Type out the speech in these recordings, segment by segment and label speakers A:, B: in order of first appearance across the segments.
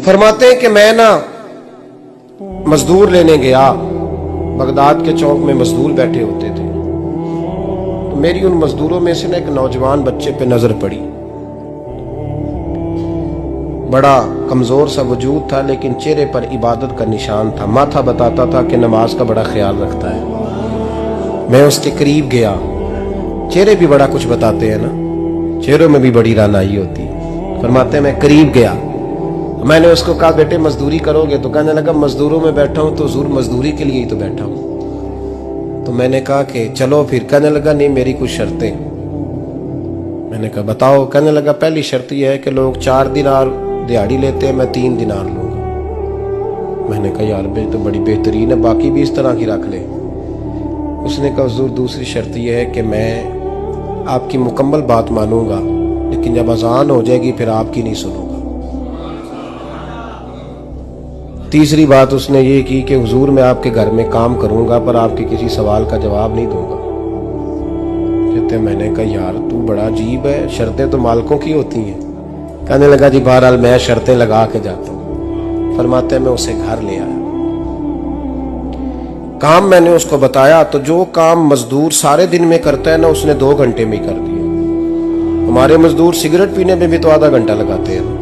A: फरमाते हैं कि मैं ना मजदूर लेने गया, बगदाद के चौक में मजदूर बैठे होते थे, तो मेरी उन मजदूरों में से ना एक नौजवान बच्चे पे नजर पड़ी। बड़ा कमजोर सा वजूद था, लेकिन चेहरे पर इबादत का निशान था। माथा बताता था कि नमाज का बड़ा ख्याल रखता है। मैं उसके करीब गया। चेहरे भी बड़ा कुछ बताते हैं ना, चेहरों में भी बड़ी रानाई होती है। फरमाते हैं मैं करीब गया, मैंने उसको कहा बेटे मजदूरी करोगे? तो कहने लगा मजदूरों में बैठा हूं तो हुजूर मजदूरी के लिए ही तो बैठा हूं। तो मैंने कहा कि चलो फिर। कहने लगा नहीं, मेरी कुछ शर्तें। मैंने कहा बताओ? कहने लगा पहली शर्त यह है कि लोग 4 दिनार दिहाड़ी लेते हैं, मैं 3 दिनार लूंगा। मैंने कहा यार बे तो बड़ी बेहतरीन है, बाकी भी इस तरह की रख ले। उसने कहा हुजूर दूसरी शर्त यह है कि मैं आपकी मुकम्मल बात मानूंगा, लेकिन जब अजान हो जाएगी फिर आपकी नहीं सुनूंगा। तीसरी बात उसने ये की कि हुजूर मैं आपके घर में काम करूंगा पर आपके किसी सवाल का जवाब नहीं दूंगा। कहते मैंने कहा यार तू बड़ा अजीब है, शर्तें तो मालिकों की होती हैं। कहने लगा जी बहरहाल मैं शर्तें लगा के जाता हूं। फरमाते हैं मैं उसे घर ले आया, काम मैंने उसको बताया, तो जो काम मजदूर सारे दिन में करता है ना उसने 2 घंटे में ही कर दिया। हमारे मजदूर सिगरेट पीने में भी तो आधा घंटा लगाते हैं,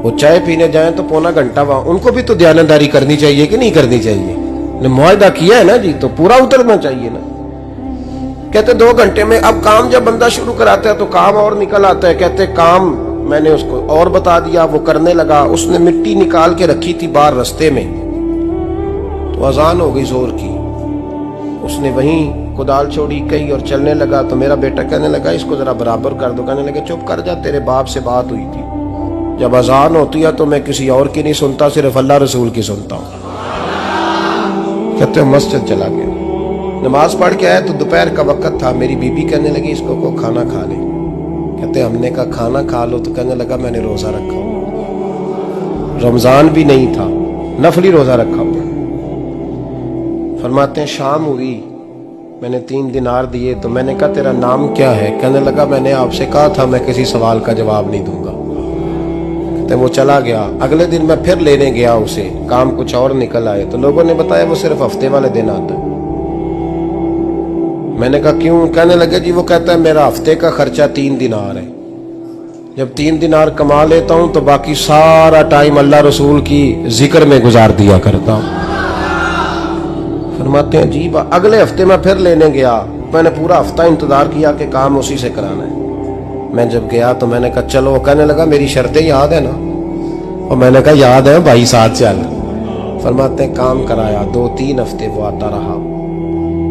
A: वो चाय पीने जाएं तो पौना घंटा वहां। उनको भी तो दयानतदारी करनी चाहिए कि नहीं करनी चाहिए? ने मुआहदा किया है ना जी, तो पूरा उतरना चाहिए ना। कहते 2 घंटे में। अब काम जब बंदा शुरू कराता है तो काम और निकल आता है। कहते काम मैंने उसको और बता दिया, वो करने लगा। उसने मिट्टी निकाल के रखी थी बाहर रास्ते में, तो अजान हो गई जोर की। उसने वहीं कुदाल छोड़ी कही और चलने लगा। तो मेरा बेटा कहने लगा इसको जरा बराबर कर दो। कहने लगे चुप कर जा, तेरे बाप से बात हुई थी, जब अजान होती है तो मैं किसी और की नहीं सुनता, सिर्फ अल्लाह रसूल की सुनता हूं। कहते मस्जिद चला गया, नमाज पढ़ के आया तो दोपहर का वक्त था। मेरी बीबी कहने लगी इसको को खाना खा ले। कहते हमने कहा खाना खा लो, तो कहने लगा मैंने रोजा रखा हुआ, रमजान भी नहीं था, नफली रोजा रखा हुआ। फरमाते हैं शाम हुई, मैंने 3 दिनार दिए, तो मैंने कहा तेरा नाम क्या है? कहने लगा मैंने आपसे कहा था मैं किसी सवाल का जवाब नहीं दूंगा। तो वो चला गया। अगले दिन मैं फिर लेने गया उसे, काम कुछ और निकल आए, तो लोगों ने बताया वो सिर्फ हफ्ते वाले दिन आता है। मैंने कहा क्यों? कहने लगे जी वो कहता है मेरा हफ्ते का खर्चा 3 दिनार है, जब 3 दिनार कमा लेता हूं तो बाकी सारा टाइम अल्लाह रसूल की जिक्र में गुजार दिया करता हूं। फरमाते हैं जी अगले हफ्ते मैं फिर लेने गया, मैंने पूरा हफ्ता इंतजार किया कि काम उसी से कराना है। मैं जब गया तो मैंने कहा चलो। कहने लगा मेरी शर्तें याद है ना? और मैंने कहा याद है भाई साथ चल। फरमाते हैं काम कराया, 2-3 हफ्ते वो आता रहा।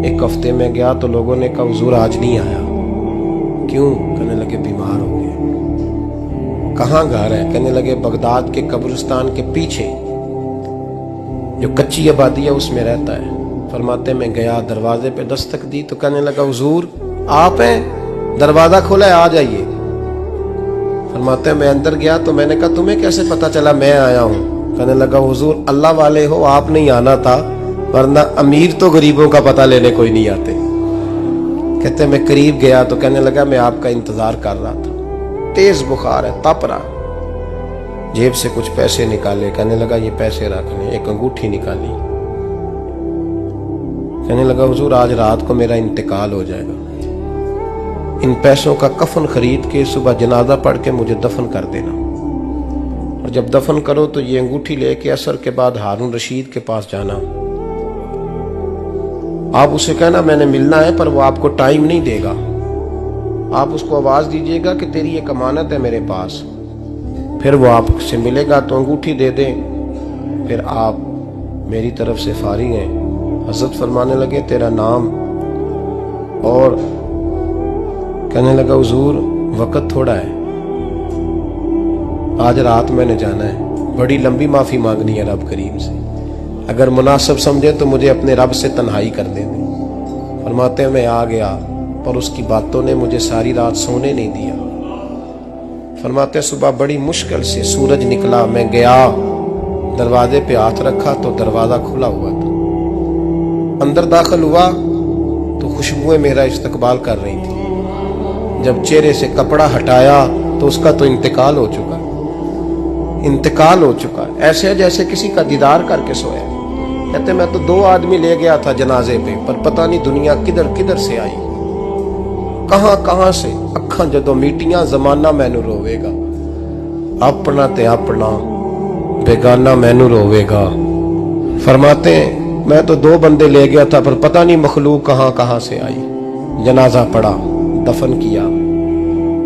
A: एक हफ्ते में गया तो लोगों ने कहा हुजूर आज नहीं आया। क्यों? कहने लगे बीमार हो गए। कहाँ घर है? कहने लगे बगदाद के कब्रिस्तान के पीछे जो कच्ची आबादी है उसमें रहता है। फरमाते मैं गया, दरवाजे पे दस्तक दी तो कहने लगा हुजूर आप हैं? दरवाजा खोला है, आ जाइए। फरमाते हैं मैं अंदर गया तो मैंने कहा तुम्हें कैसे पता चला मैं आया हूं? कहने लगा हुजूर अल्लाह वाले हो, आप नहीं आना था, वरना अमीर तो गरीबों का पता लेने कोई नहीं आते। कहते मैं करीब गया तो कहने लगा मैं आपका इंतजार कर रहा था, तेज बुखार है, तप रहा। जेब से कुछ पैसे निकाले, कहने लगा ये पैसे रख लें। एक अंगूठी निकाली, कहने लगा हुजूर आज रात को मेरा इंतकाल हो जाएगा, इन पैसों का कफन खरीद के सुबह जनाजा पढ़ के मुझे दफन कर देना, और जब दफन करो तो ये अंगूठी लेके असर के बाद हारून रशीद के पास जाना। आप उसे कहना मैंने मिलना है, पर वो आपको टाइम नहीं देगा। आप उसको आवाज दीजिएगा कि तेरी एक अमानत है मेरे पास, फिर वो आपसे मिलेगा तो अंगूठी दे दें, फिर आप मेरी तरफ से फारिग हैं। हजरत फरमाने लगे तेरा नाम? और कहने लगा हुजूर वक्त थोड़ा है, आज रात मैंने जाना है, बड़ी लंबी माफी मांगनी है रब करीम से, अगर मुनासिब समझे तो मुझे अपने रब से तन्हाई कर दे। फरमाते हैं मैं आ गया, पर उसकी बातों ने मुझे सारी रात सोने नहीं दिया। फरमाते हैं सुबह बड़ी मुश्किल से सूरज निकला, मैं गया दरवाजे पे हाथ रखा तो दरवाजा खुला हुआ था। अंदर दाखिल हुआ तो खुशबुएं मेरा इस्तकबाल कर रही थी। जब चेहरे से कपड़ा हटाया तो उसका तो इंतकाल हो चुका। इंतकाल हो चुका है, ऐसे है जैसे किसी का दीदार करके सोया। कहते मैं तो 2 आदमी ले गया था जनाजे पे, पर पता नहीं दुनिया किधर किधर से आई, कहां कहां से। अखां जदों मीटियां जमाना मैनू रोवेगा, अपना ते अपना बेगाना मैनू रोवेगा। फरमाते हैं मैं तो 2 बंदे ले गया था, पर पता नहीं मखलूक कहां कहां से आई। जनाजा पड़ा, दफन किया।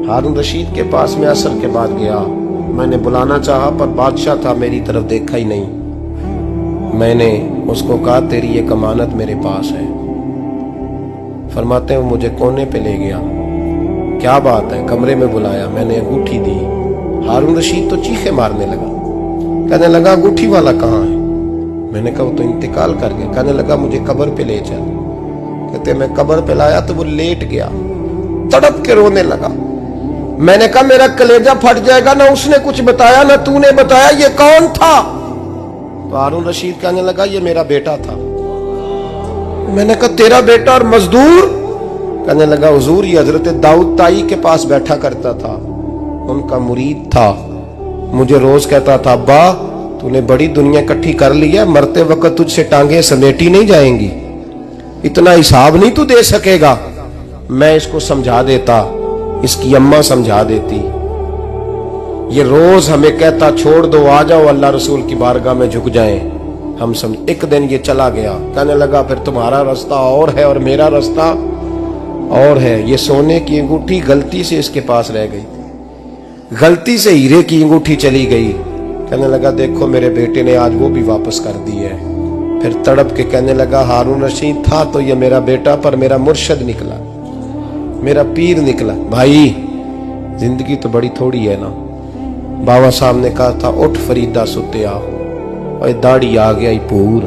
A: हारून रशीद के पास में असर के बाद गया, मैंने बुलाना चाहा पर बादशाह था, मेरी तरफ देखा ही नहीं। मैंने उसको कहा तेरी ये अमानत मेरे पास है। फरमाते हैं वो मुझे कोने पे ले गया, क्या बात है, कमरे में बुलाया, मैंने अंगूठी दी। हारून रशीद तो चीखे मारने लगा, कहने लगा अंगूठी वाला कहाँ है? मैंने कहा वो तो इंतकाल कर गया। कहने लगा मुझे कब्र पे ले चल। कहते मैं कब्र पे लाया तो वो लेट गया, तड़प के रोने लगा। मैंने कहा मेरा कलेजा फट जाएगा, ना उसने कुछ बताया ना तूने बताया, ये कौन था? तो हारून रशीद कहने लगा ये मेरा बेटा था। मैंने कहा तेरा बेटा और मजदूर? कहने लगा हुजूर ये हजरत दाऊद ताई के पास बैठा करता था, उनका मुरीद था, मुझे रोज कहता था अब्बा तूने बड़ी दुनिया इकट्ठी कर ली है, मरते वक्त तुझसे टांगे समेटी नहीं जाएंगी, इतना हिसाब नहीं तू दे सकेगा। मैं इसको समझा देता, इसकी अम्मा समझा देती। ये रोज हमें कहता छोड़ दो, आ जाओ अल्लाह रसूल की बारगाह में झुक जाएं। हम समझ। एक दिन ये चला गया, कहने लगा फिर तुम्हारा रास्ता और है और मेरा रास्ता और है। ये सोने की अंगूठी गलती से इसके पास रह गई, गलती से हीरे की अंगूठी चली गई। कहने लगा देखो मेरे बेटे ने आज वो भी वापस कर दी है। फिर तड़प के कहने लगा हारून रशीद था तो ये मेरा बेटा, पर मेरा मुर्शद निकला, मेरा पीर निकला। भाई जिंदगी तो बड़ी थोड़ी है ना। बाबा साहब ने कहा था उठ फरीदा सुत्या, और दाढ़ी आ गया ही पूर,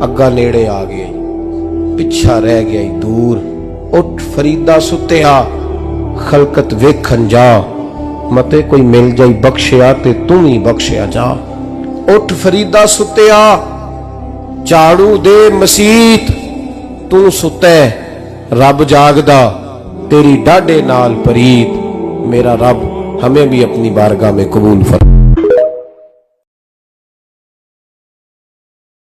A: अग्गा नेड़े आ गया, पिछा रह गया ही दूर। उठ फरीदा सुत्या खलकत वेखन जा, मते कोई मिल जाई बख्शिया ते तू ही बख्शिया जा। उठ फरीदा सुत्या झाड़ू दे मसीत, तू सुते रब जागदा, तेरी डाडे नाल परीत। मेरा रब हमें भी अपनी बारगाह में कबूल फरमा।